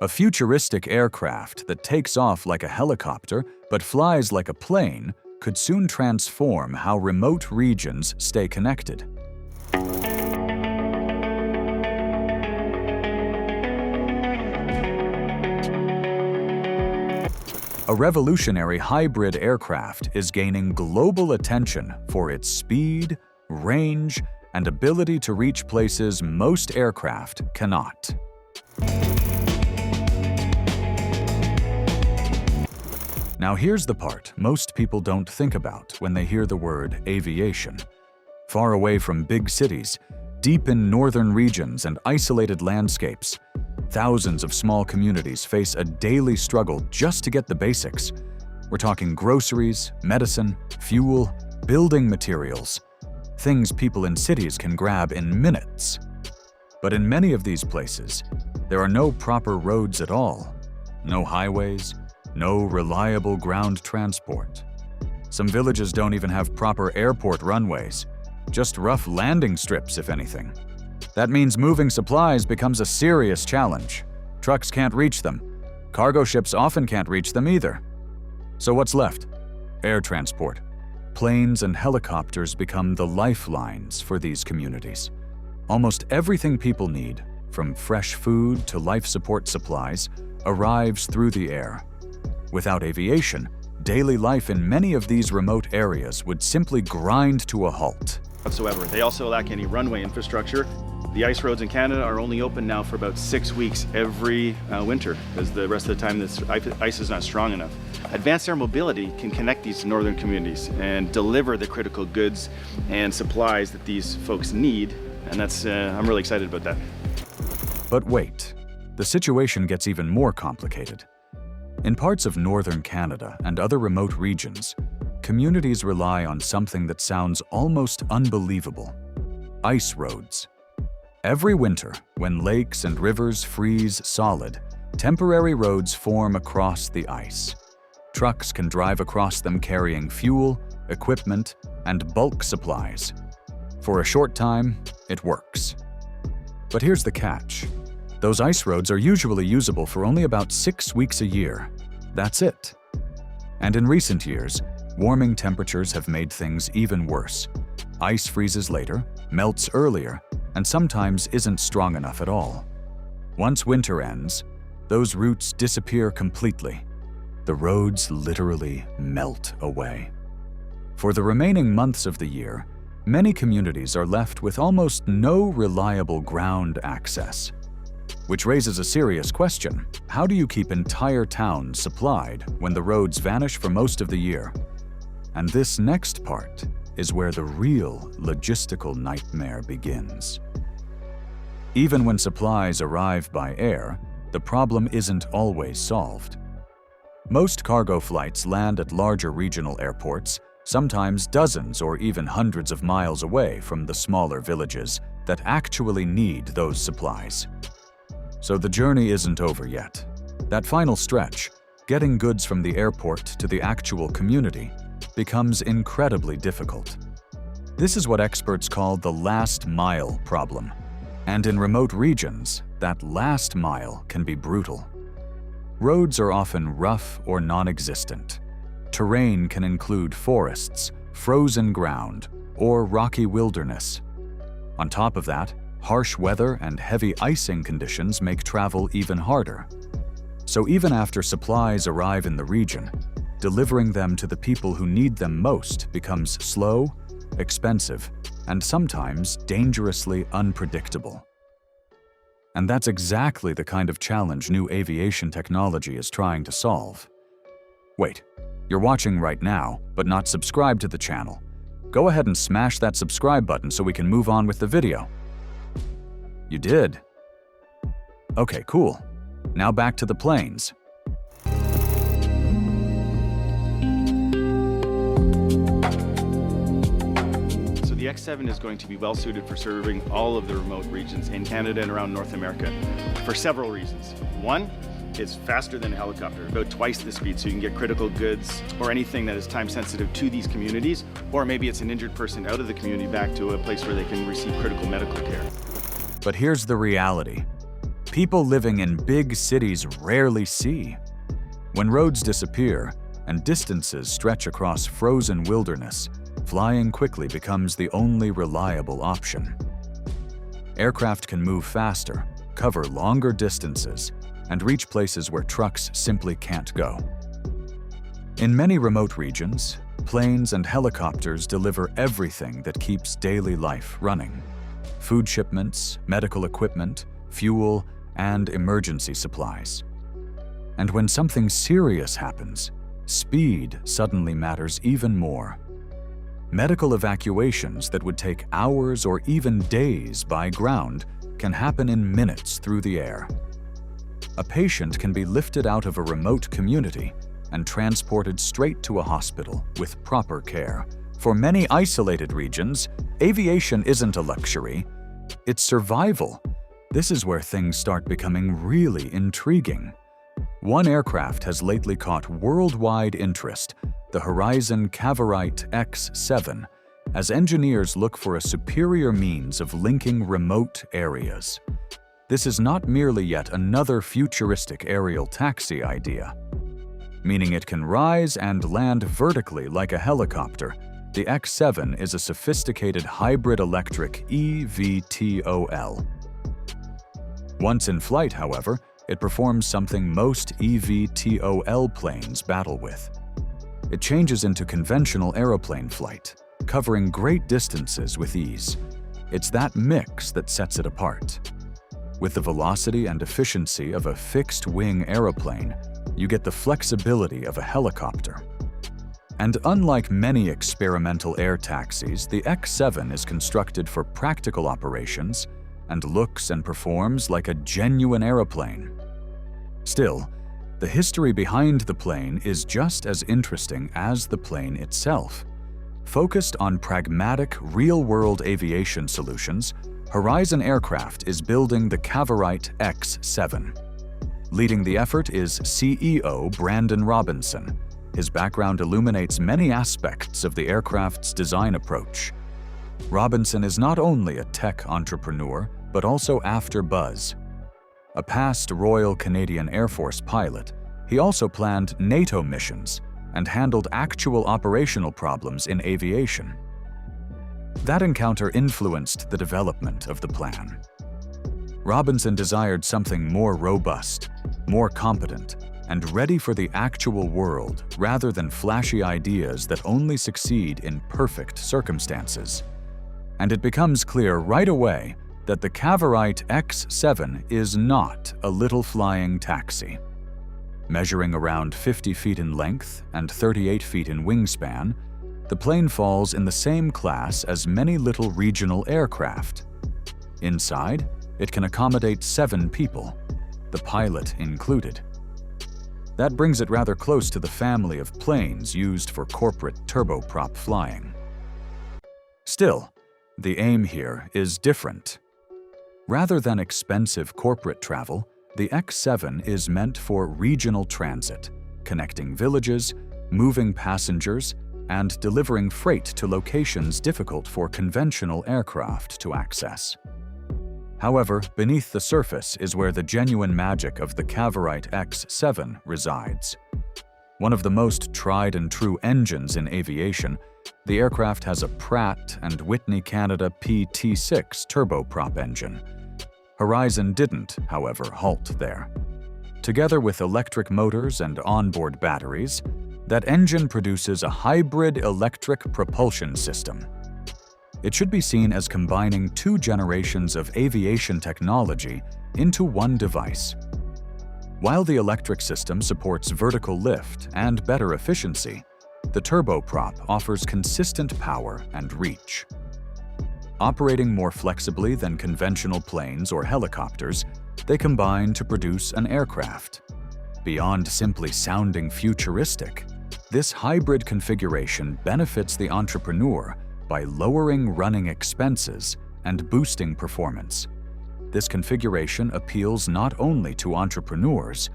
A futuristic aircraft that takes off like a helicopter but flies like a plane could soon transform how remote regions stay connected. A revolutionary hybrid aircraft is gaining global attention for its speed, range, and ability to reach places most aircraft cannot. Now here's the part most people don't think about when they hear the word aviation. Far away from big cities, deep in northern regions and isolated landscapes, thousands of small communities face a daily struggle just to get the basics. We're talking groceries, medicine, fuel, building materials, things people in cities can grab in minutes. But in many of these places, there are no proper roads at all, no highways, no reliable ground transport. Some villages don't even have proper airport runways, just rough landing strips if anything. That means moving supplies becomes a serious challenge. Trucks can't reach them. Cargo ships often can't reach them either. So what's left? Air transport. Planes and helicopters become the lifelines for these communities. Almost everything people need, from fresh food to life support supplies, arrives through the air. Without aviation, daily life in many of these remote areas would simply grind to a halt. Whatsoever. They also lack any runway infrastructure. The ice roads in Canada are only open now for about 6 weeks every winter, because the rest of the time this ice is not strong enough. Advanced air mobility can connect these northern communities and deliver the critical goods and supplies that these folks need, and that's I'm really excited about that. But wait, the situation gets even more complicated. In parts of northern Canada and other remote regions, communities rely on something that sounds almost unbelievable: ice roads. Every winter, when lakes and rivers freeze solid, temporary roads form across the ice. Trucks can drive across them carrying fuel, equipment, and bulk supplies. For a short time, it works. But here's the catch. Those ice roads are usually usable for only about 6 weeks a year. That's it. And in recent years, warming temperatures have made things even worse. Ice freezes later, melts earlier, and sometimes isn't strong enough at all. Once winter ends, those routes disappear completely. The roads literally melt away. For the remaining months of the year, many communities are left with almost no reliable ground access. Which raises a serious question. How do you keep entire towns supplied when the roads vanish for most of the year? And this next part is where the real logistical nightmare begins. Even when supplies arrive by air, the problem isn't always solved. Most cargo flights land at larger regional airports, sometimes dozens or even hundreds of miles away from the smaller villages that actually need those supplies. So the journey isn't over yet. That final stretch, getting goods from the airport to the actual community, becomes incredibly difficult. This is what experts call the last mile problem. And in remote regions, that last mile can be brutal. Roads are often rough or non-existent. Terrain can include forests, frozen ground, or rocky wilderness. On top of that, harsh weather and heavy icing conditions make travel even harder. So even after supplies arrive in the region, delivering them to the people who need them most becomes slow, expensive, and sometimes dangerously unpredictable. And that's exactly the kind of challenge new aviation technology is trying to solve. Wait, you're watching right now, but not subscribed to the channel. Go ahead and smash that subscribe button so we can move on with the video. You did? Okay, cool. Now back to the planes. So the X7 is going to be well suited for serving all of the remote regions in Canada and around North America for several reasons. One, it's faster than a helicopter, about twice the speed, so you can get critical goods or anything that is time sensitive to these communities, or maybe it's an injured person out of the community back to a place where they can receive critical medical care. But here's the reality. people living in big cities rarely see. When roads disappear and distances stretch across frozen wilderness, flying quickly becomes the only reliable option. Aircraft can move faster, cover longer distances, and reach places where trucks simply can't go. In many remote regions, planes and helicopters deliver everything that keeps daily life running: food shipments, medical equipment, fuel, and emergency supplies. And when something serious happens, speed suddenly matters even more. Medical evacuations that would take hours or even days by ground can happen in minutes through the air. A patient can be lifted out of a remote community and transported straight to a hospital with proper care. For many isolated regions, aviation isn't a luxury, it's survival. This is where things start becoming really intriguing. One aircraft has lately caught worldwide interest, the Horizon Cavorite X7, as engineers look for a superior means of linking remote areas. This is not merely yet another futuristic aerial taxi idea. Meaning it can rise and land vertically like a helicopter, the X7 is a sophisticated hybrid electric eVTOL. Once in flight, however, it performs something most eVTOL planes battle with. It changes into conventional aeroplane flight, covering great distances with ease. It's that mix that sets it apart. With the velocity and efficiency of a fixed-wing aeroplane, you get the flexibility of a helicopter. And unlike many experimental air taxis, the X7 is constructed for practical operations and looks and performs like a genuine aeroplane. Still, the history behind the plane is just as interesting as the plane itself. Focused on pragmatic, real-world aviation solutions, Horizon Aircraft is building the Cavorite X7. Leading the effort is CEO Brandon Robinson. His background illuminates many aspects of the aircraft's design approach. Robinson is not only a tech entrepreneur, but also after buzz. A past Royal Canadian Air Force pilot, he also planned NATO missions and handled actual operational problems in aviation. That encounter influenced the development of the plan. Robinson desired something more robust, more competent, and ready for the actual world rather than flashy ideas that only succeed in perfect circumstances. And it becomes clear right away that the Cavorite X7 is not a little flying taxi. Measuring around 50 feet in length and 38 feet in wingspan, the plane falls in the same class as many little regional aircraft. Inside, it can accommodate 7 people, the pilot included. That brings it rather close to the family of planes used for corporate turboprop flying. Still, the aim here is different. Rather than expensive corporate travel, the X7 is meant for regional transit, connecting villages, moving passengers, and delivering freight to locations difficult for conventional aircraft to access. However, beneath the surface is where the genuine magic of the Cavorite X7 resides. One of the most tried and true engines in aviation, the aircraft has a Pratt & Whitney Canada PT6 turboprop engine. Horizon didn't, however, halt there. Together with electric motors and onboard batteries, that engine produces a hybrid electric propulsion system. It should be seen as combining 2 generations of aviation technology into one device. While the electric system supports vertical lift and better efficiency, the turboprop offers consistent power and reach. Operating more flexibly than conventional planes or helicopters, they combine to produce an aircraft. Beyond simply sounding futuristic, this hybrid configuration benefits the entrepreneur by lowering running expenses and boosting performance. This configuration appeals not only to entrepreneurs,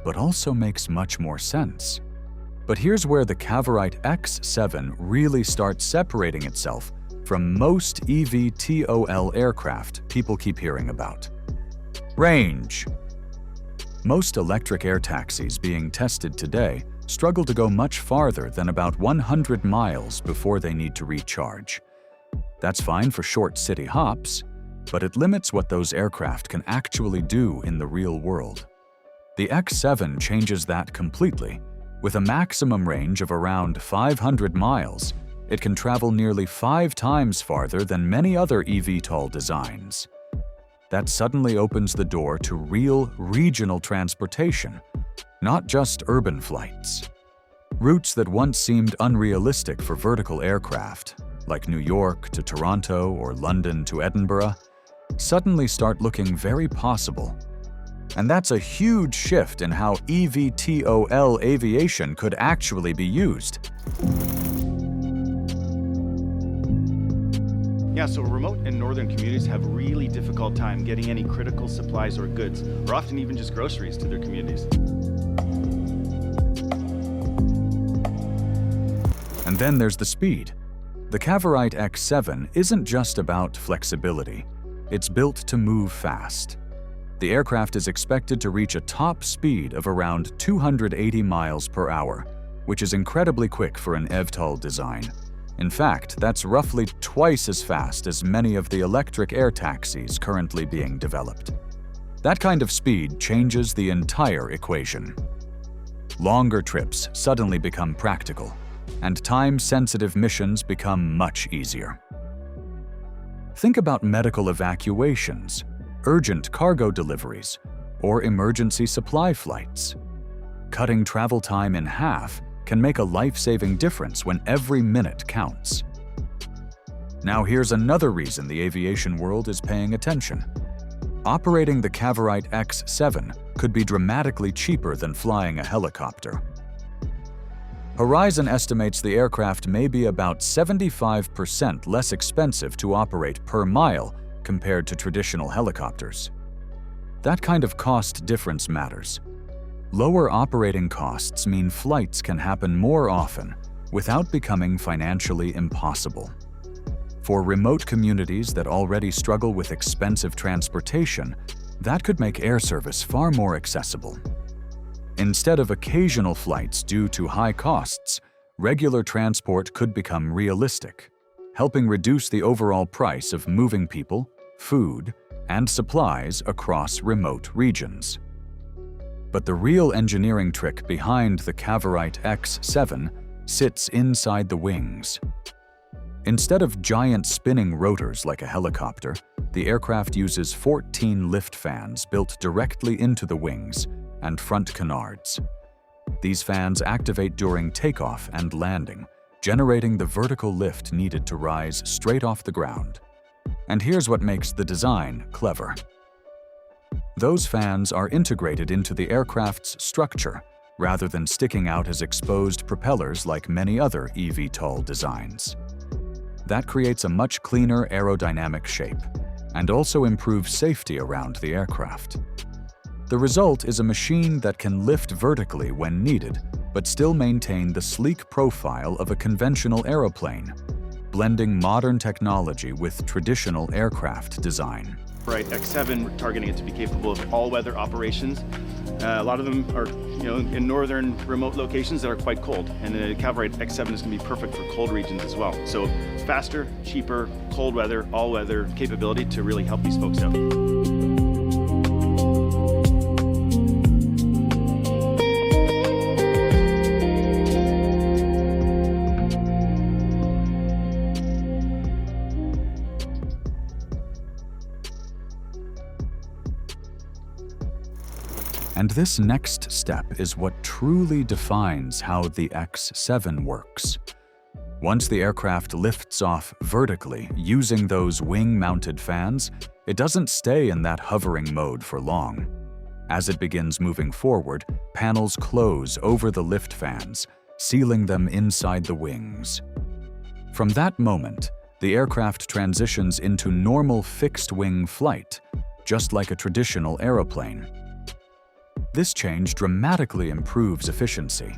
but also makes much more sense. But here's where the Cavorite X7 really starts separating itself from most eVTOL aircraft people keep hearing about. Range. Most electric air taxis being tested today struggle to go much farther than about 100 miles before they need to recharge. That's fine for short city hops, but it limits what those aircraft can actually do in the real world. The X7 changes that completely. With a maximum range of around 500 miles, it can travel nearly 5 times farther than many other eVTOL designs. That suddenly opens the door to real regional transportation, not just urban flights. Routes that once seemed unrealistic for vertical aircraft, like New York to Toronto or London to Edinburgh, suddenly start looking very possible. And that's a huge shift in how eVTOL aviation could actually be used. Yeah, so remote and northern communities have really difficult time getting any critical supplies or goods, or often even just groceries to their communities. And then there's the speed. The Cavorite X7 isn't just about flexibility. It's built to move fast. The aircraft is expected to reach a top speed of around 280 miles per hour, which is incredibly quick for an eVTOL design. In fact, that's roughly twice as fast as many of the electric air taxis currently being developed. That kind of speed changes the entire equation. Longer trips suddenly become practical, and time-sensitive missions become much easier. Think about medical evacuations, urgent cargo deliveries, or emergency supply flights. Cutting travel time in half can make a life-saving difference when every minute counts. Now here's another reason the aviation world is paying attention. Operating the Cavorite X7 could be dramatically cheaper than flying a helicopter. Horizon estimates the aircraft may be about 75% less expensive to operate per mile compared to traditional helicopters. That kind of cost difference matters. Lower operating costs mean flights can happen more often without becoming financially impossible. For remote communities that already struggle with expensive transportation, that could make air service far more accessible. Instead of occasional flights due to high costs, regular transport could become realistic, helping reduce the overall price of moving people, food, and supplies across remote regions. But the real engineering trick behind the Cavorite X7 sits inside the wings. Instead of giant spinning rotors like a helicopter, the aircraft uses 14 lift fans built directly into the wings and front canards. These fans activate during takeoff and landing, generating the vertical lift needed to rise straight off the ground. And here's what makes the design clever. Those fans are integrated into the aircraft's structure, rather than sticking out as exposed propellers like many other eVTOL designs. That creates a much cleaner aerodynamic shape, and also improves safety around the aircraft. The result is a machine that can lift vertically when needed, but still maintain the sleek profile of a conventional aeroplane, blending modern technology with traditional aircraft design. Cavorite X7, we're targeting it to be capable of all-weather operations. A lot of them are, in northern remote locations that are quite cold, and the Cavorite X7 is going to be perfect for cold regions as well. So faster, cheaper, cold weather, all-weather capability to really help these folks out. And this next step is what truly defines how the X7 works. Once the aircraft lifts off vertically using those wing-mounted fans, it doesn't stay in that hovering mode for long. As it begins moving forward, panels close over the lift fans, sealing them inside the wings. From that moment, the aircraft transitions into normal fixed-wing flight, just like a traditional aeroplane. This change dramatically improves efficiency.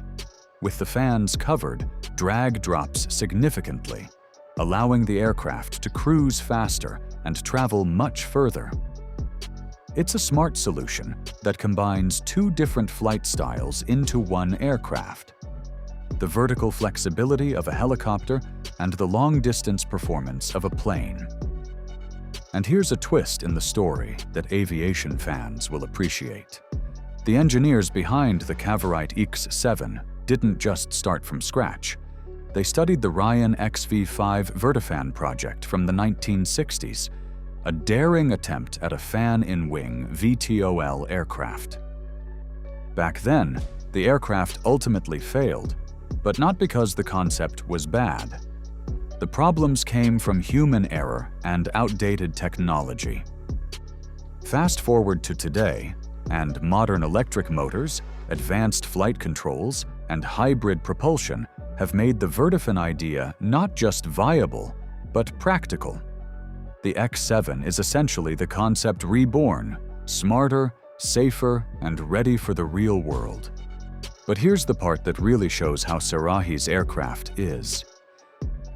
With the fans covered, drag drops significantly, allowing the aircraft to cruise faster and travel much further. It's a smart solution that combines two different flight styles into one aircraft: the vertical flexibility of a helicopter and the long-distance performance of a plane. And here's a twist in the story that aviation fans will appreciate. The engineers behind the Cavorite X7 didn't just start from scratch. They studied the Ryan XV5 vertifan project from the 1960s, a daring attempt at a fan-in-wing VTOL aircraft. Back then, the aircraft ultimately failed, but not because the concept was bad. The problems came from human error and outdated technology. Fast forward to today, and modern electric motors, advanced flight controls, and hybrid propulsion have made the vertifan idea not just viable, but practical. The X7 is essentially the concept reborn, smarter, safer, and ready for the real world. But here's the part that really shows how Sarahi's aircraft is.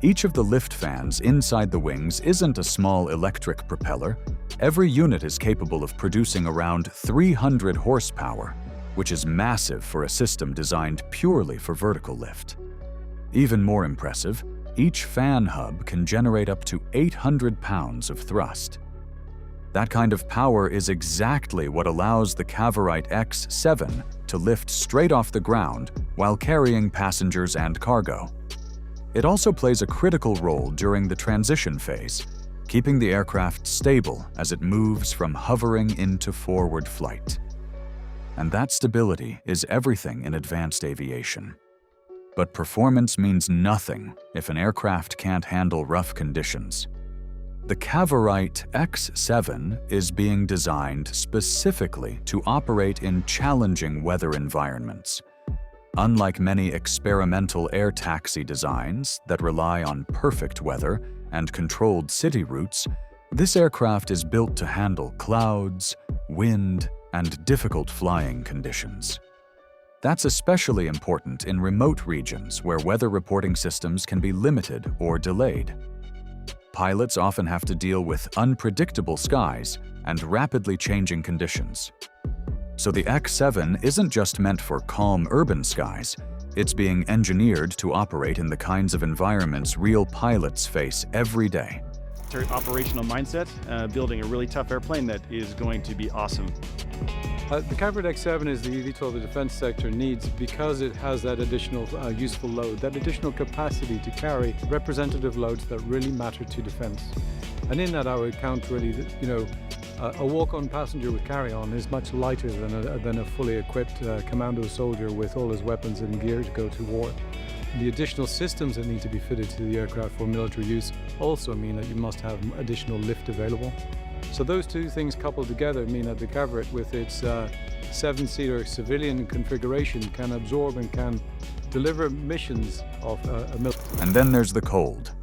Each of the lift fans inside the wings isn't a small electric propeller. Every unit is capable of producing around 300 horsepower, which is massive for a system designed purely for vertical lift. Even more impressive, each fan hub can generate up to 800 pounds of thrust. That kind of power is exactly what allows the Cavorite X7 to lift straight off the ground while carrying passengers and cargo. It also plays a critical role during the transition phase, keeping the aircraft stable as it moves from hovering into forward flight. And that stability is everything in advanced aviation. But performance means nothing if an aircraft can't handle rough conditions. The Cavorite X7 is being designed specifically to operate in challenging weather environments. Unlike many experimental air taxi designs that rely on perfect weather and controlled city routes, this aircraft is built to handle clouds, wind, and difficult flying conditions. That's especially important in remote regions where weather reporting systems can be limited or delayed. Pilots often have to deal with unpredictable skies and rapidly changing conditions. So the X7 isn't just meant for calm urban skies, it's being engineered to operate in the kinds of environments real pilots face every day. Operational mindset, building a really tough airplane that is going to be awesome. The Cavorite X7 is the eVTOL the defense sector needs because it has that additional useful load, that additional capacity to carry representative loads that really matter to defense. And in that I would count really that, a walk-on passenger with carry-on is much lighter than a fully equipped commando soldier with all his weapons and gear to go to war. The additional systems that need to be fitted to the aircraft for military use also mean that you must have additional lift available. So those two things coupled together mean that the Cavorite, with its 7-seater civilian configuration, can absorb and can deliver missions of a military. And then there's the cold.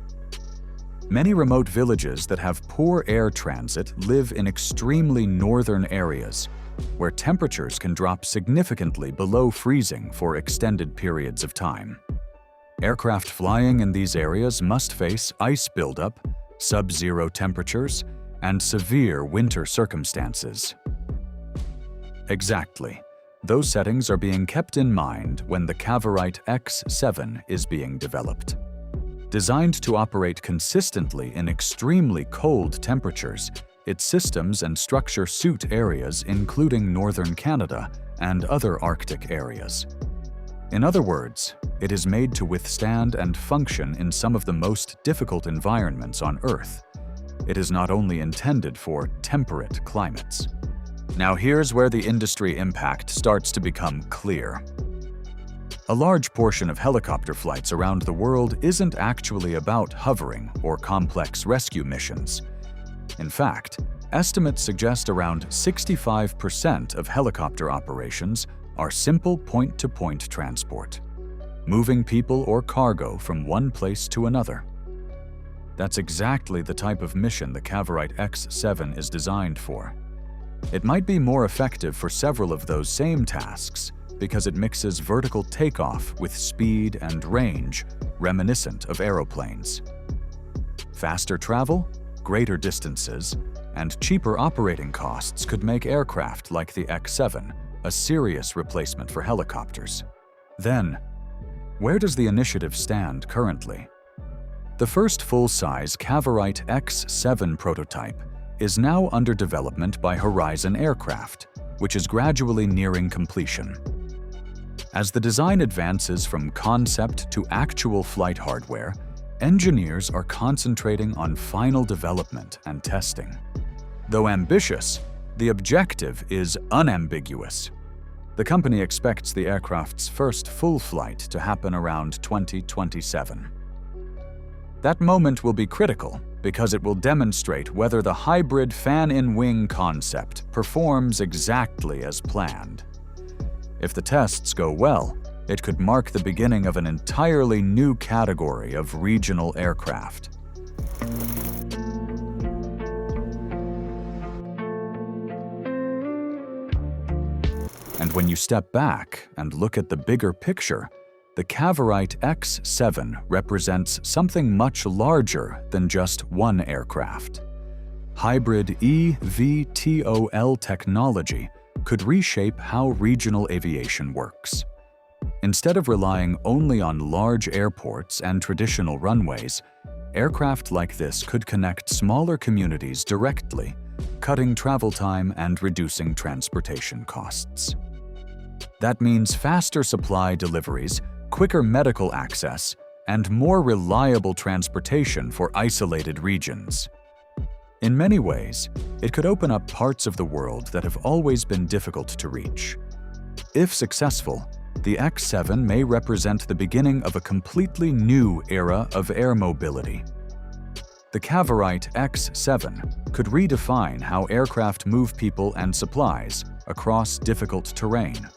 Many remote villages that have poor air transit live in extremely northern areas, where temperatures can drop significantly below freezing for extended periods of time. Aircraft flying in these areas must face ice buildup, sub-zero temperatures, and severe winter circumstances. Exactly. Those settings are being kept in mind when the Cavorite X7 is being developed. Designed to operate consistently in extremely cold temperatures, its systems and structure suit areas including northern Canada and other Arctic areas. In other words, it is made to withstand and function in some of the most difficult environments on Earth. It is not only intended for temperate climates. Now here's where the industry impact starts to become clear. A large portion of helicopter flights around the world isn't actually about hovering or complex rescue missions. In fact, estimates suggest around 65% of helicopter operations are simple point-to-point transport, moving people or cargo from one place to another. That's exactly the type of mission the Cavorite X7 is designed for. It might be more effective for several of those same tasks because it mixes vertical takeoff with speed and range reminiscent of aeroplanes. Faster travel, greater distances, and cheaper operating costs could make aircraft like the X7 a serious replacement for helicopters. Then, where does the initiative stand currently? The first full-size Cavorite X7 prototype is now under development by Horizon Aircraft, which is gradually nearing completion. As the design advances from concept to actual flight hardware, engineers are concentrating on final development and testing. Though ambitious, the objective is unambiguous. The company expects the aircraft's first full flight to happen around 2027. That moment will be critical because it will demonstrate whether the hybrid fan-in-wing concept performs exactly as planned. If the tests go well, it could mark the beginning of an entirely new category of regional aircraft. And when you step back and look at the bigger picture, the Cavorite X7 represents something much larger than just one aircraft. Hybrid eVTOL technology could reshape how regional aviation works. Instead of relying only on large airports and traditional runways, aircraft like this could connect smaller communities directly, cutting travel time and reducing transportation costs. That means faster supply deliveries, quicker medical access, and more reliable transportation for isolated regions. In many ways, it could open up parts of the world that have always been difficult to reach. If successful, the X7 may represent the beginning of a completely new era of air mobility. The Cavorite X7 could redefine how aircraft move people and supplies across difficult terrain.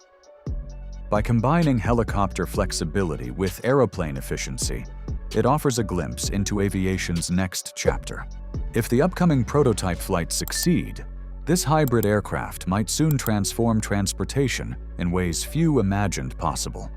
By combining helicopter flexibility with aeroplane efficiency, it offers a glimpse into aviation's next chapter. If the upcoming prototype flights succeed, this hybrid aircraft might soon transform transportation in ways few imagined possible.